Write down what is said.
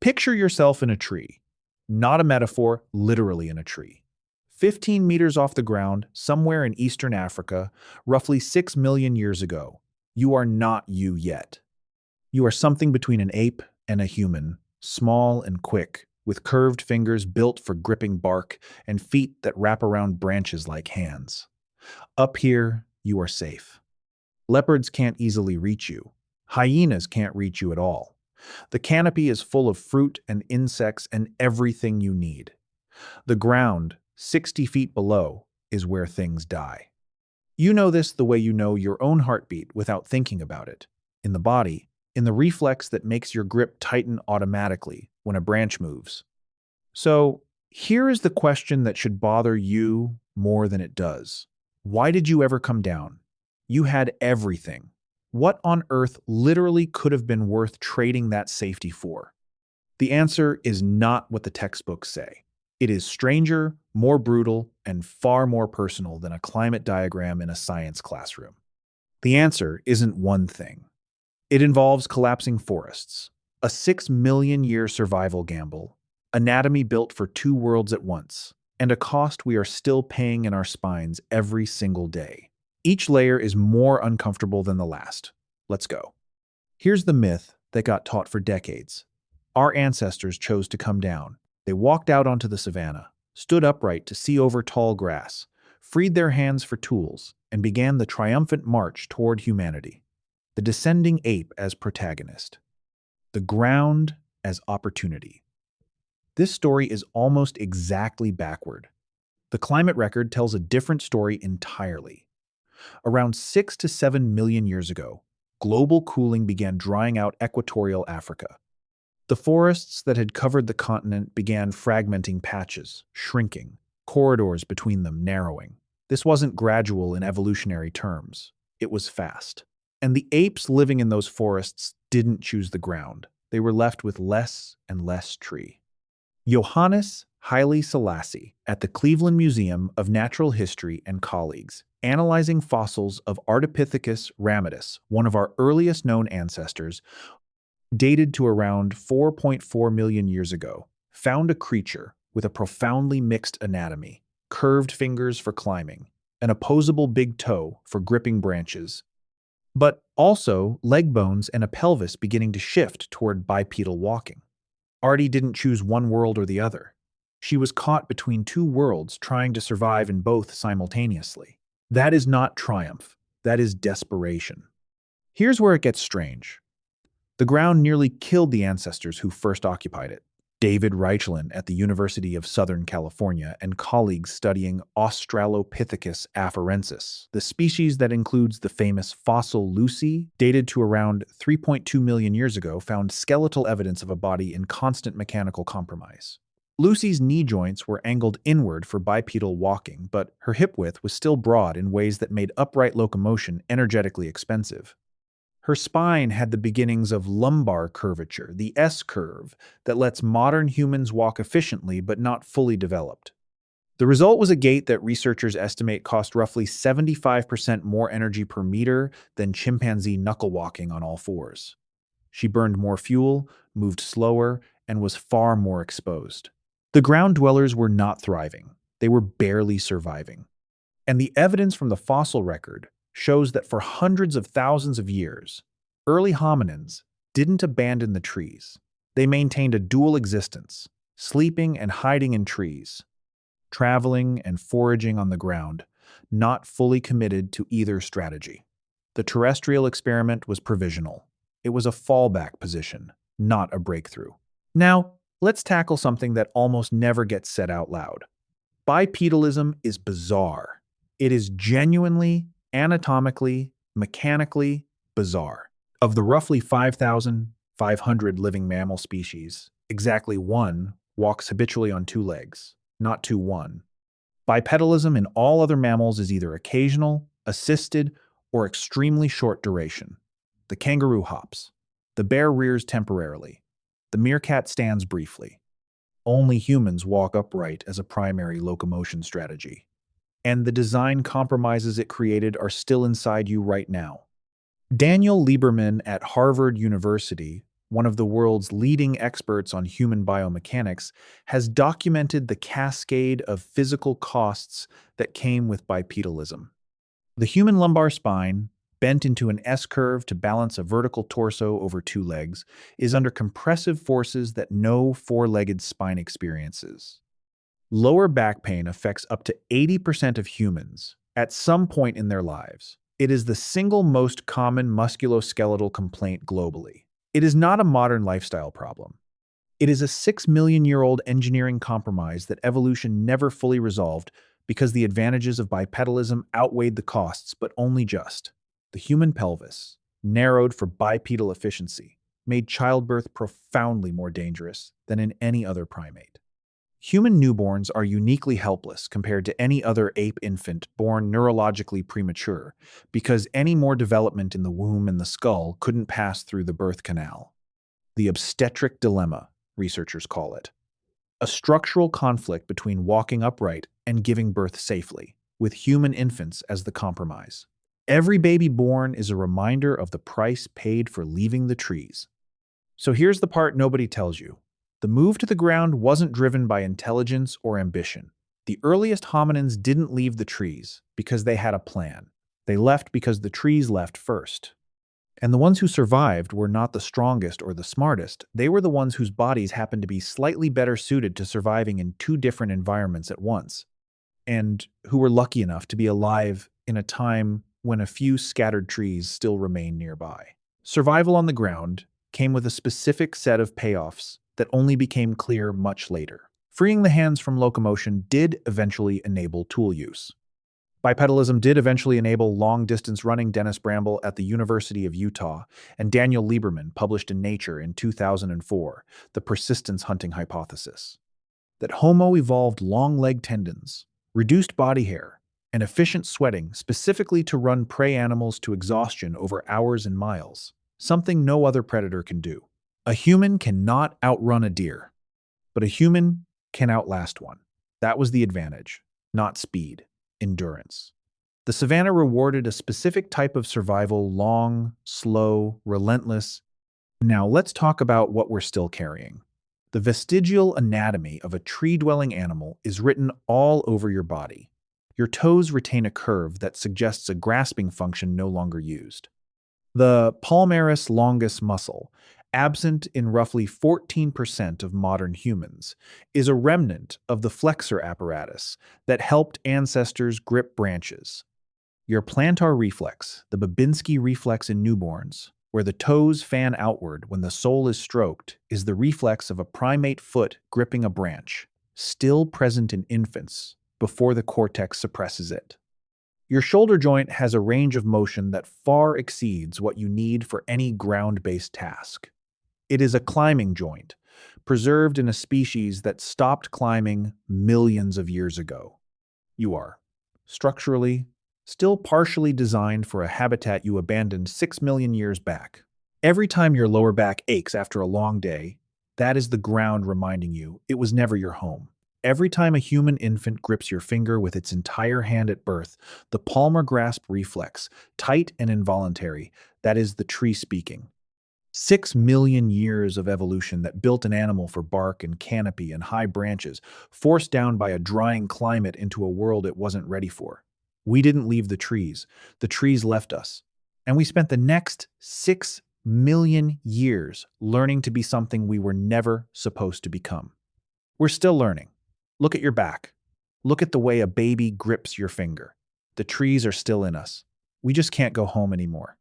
Picture yourself in a tree. Not a metaphor, literally in a tree. 15 meters off the ground, somewhere in eastern Africa, roughly 6 million years ago. You are not you yet. You are something between an ape and a human, small and quick, with curved fingers built for gripping bark and feet that wrap around branches like hands. Up here, you are safe. Leopards can't easily reach you. Hyenas can't reach you at all. The canopy is full of fruit and insects and everything you need. The ground, 60 feet below, is where things die. You know this the way you know your own heartbeat without thinking about it. In the body, in the reflex that makes your grip tighten automatically when a branch moves. So, here is the question that should bother you more than it does. Why did you ever come down? You had everything. What on earth literally could have been worth trading that safety for? The answer is not what the textbooks say. It is stranger, more brutal, and far more personal than a climate diagram in a science classroom. The answer isn't one thing. It involves collapsing forests, a 6 million year survival gamble, anatomy built for two worlds at once, and a cost we are still paying in our spines every single day. Each layer is more uncomfortable than the last. Let's go. Here's the myth that got taught for decades. Our ancestors chose to come down. They walked out onto the savanna, stood upright to see over tall grass, freed their hands for tools, and began the triumphant march toward humanity. The descending ape as protagonist. The ground as opportunity. This story is almost exactly backward. The climate record tells a different story entirely. Around 6 to 7 million years ago, global cooling began drying out equatorial Africa. The forests that had covered the continent began fragmenting patches, shrinking, corridors between them narrowing. This wasn't gradual in evolutionary terms. It was fast. And the apes living in those forests didn't choose the ground. They were left with less and less tree. Johannes Haile Selassie at the Cleveland Museum of Natural History and colleagues, analyzing fossils of Ardipithecus ramidus, one of our earliest known ancestors, dated to around 4.4 million years ago, found a creature with a profoundly mixed anatomy, curved fingers for climbing, an opposable big toe for gripping branches, but also leg bones and a pelvis beginning to shift toward bipedal walking. Artie didn't choose one world or the other. She was caught between two worlds trying to survive in both simultaneously. That is not triumph. That is desperation. Here's where it gets strange. The ground nearly killed the ancestors who first occupied it. David Reichlin at the University of Southern California and colleagues studying Australopithecus afarensis, the species that includes the famous fossil Lucy, dated to around 3.2 million years ago, found skeletal evidence of a body in constant mechanical compromise. Lucy's knee joints were angled inward for bipedal walking, but her hip width was still broad in ways that made upright locomotion energetically expensive. Her spine had the beginnings of lumbar curvature, the S-curve, that lets modern humans walk efficiently but not fully developed. The result was a gait that researchers estimate cost roughly 75% more energy per meter than chimpanzee knuckle walking on all fours. She burned more fuel, moved slower, and was far more exposed. The ground dwellers were not thriving. They were barely surviving. And the evidence from the fossil record shows that for hundreds of thousands of years, early hominins didn't abandon the trees. They maintained a dual existence, sleeping and hiding in trees, traveling and foraging on the ground, not fully committed to either strategy. The terrestrial experiment was provisional. It was a fallback position, not a breakthrough. Now, let's tackle something that almost never gets said out loud. Bipedalism is bizarre. It is genuinely, anatomically, mechanically bizarre. Of the roughly 5,500 living mammal species, exactly one walks habitually on two legs, not two one. Bipedalism in all other mammals is either occasional, assisted, or extremely short duration. The kangaroo hops. The bear rears temporarily. The meerkat stands briefly. Only humans walk upright as a primary locomotion strategy. And the design compromises it created are still inside you right now. Daniel Lieberman at Harvard University one of the world's leading experts on human biomechanics, has documented the cascade of physical costs that came with bipedalism. The human lumbar spine, bent into an S-curve to balance a vertical torso over two legs, is under compressive forces that no four-legged spine experiences. Lower back pain affects up to 80% of humans at some point in their lives. It is the single most common musculoskeletal complaint globally. It is not a modern lifestyle problem. It is a 6 million-year-old engineering compromise that evolution never fully resolved because the advantages of bipedalism outweighed the costs, but only just. The human pelvis, narrowed for bipedal efficiency, made childbirth profoundly more dangerous than in any other primate. Human newborns are uniquely helpless compared to any other ape infant born neurologically premature because any more development in the womb and the skull couldn't pass through the birth canal. The obstetric dilemma, researchers call it. A structural conflict between walking upright and giving birth safely, with human infants as the compromise. Every baby born is a reminder of the price paid for leaving the trees. So here's the part nobody tells you. The move to the ground wasn't driven by intelligence or ambition. The earliest hominins didn't leave the trees because they had a plan. They left because the trees left first. And the ones who survived were not the strongest or the smartest. They were the ones whose bodies happened to be slightly better suited to surviving in two different environments at once, and who were lucky enough to be alive in a time when a few scattered trees still remain nearby. Survival on the ground came with a specific set of payoffs that only became clear much later. Freeing the hands from locomotion did eventually enable tool use. Bipedalism did eventually enable long-distance running. Dennis Bramble at the University of Utah and Daniel Lieberman published in Nature in 2004 the persistence hunting hypothesis, that Homo evolved long leg tendons, reduced body hair, and efficient sweating specifically to run prey animals to exhaustion over hours and miles, something no other predator can do. A human cannot outrun a deer, but a human can outlast one. That was the advantage, not speed, endurance. The savanna rewarded a specific type of survival, long, slow, relentless. Now let's talk about what we're still carrying. The vestigial anatomy of a tree-dwelling animal is written all over your body. Your toes retain a curve that suggests a grasping function no longer used. The palmaris longus muscle, absent in roughly 14% of modern humans, is a remnant of the flexor apparatus that helped ancestors grip branches. Your plantar reflex, the Babinski reflex in newborns, where the toes fan outward when the sole is stroked, is the reflex of a primate foot gripping a branch, still present in infants before the cortex suppresses it. Your shoulder joint has a range of motion that far exceeds what you need for any ground-based task. It is a climbing joint, preserved in a species that stopped climbing millions of years ago. You are, structurally, still partially designed for a habitat you abandoned 6 million years back. Every time your lower back aches after a long day, that is the ground reminding you it was never your home. Every time a human infant grips your finger with its entire hand at birth, the palmar grasp reflex, tight and involuntary, that is the tree speaking. 6 million years of evolution that built an animal for bark and canopy and high branches, forced down by a drying climate into a world it wasn't ready for. We didn't leave the trees left us. And we spent the next 6 million years learning to be something we were never supposed to become. We're still learning. Look at your back. Look at the way a baby grips your finger. The trees are still in us. We just can't go home anymore.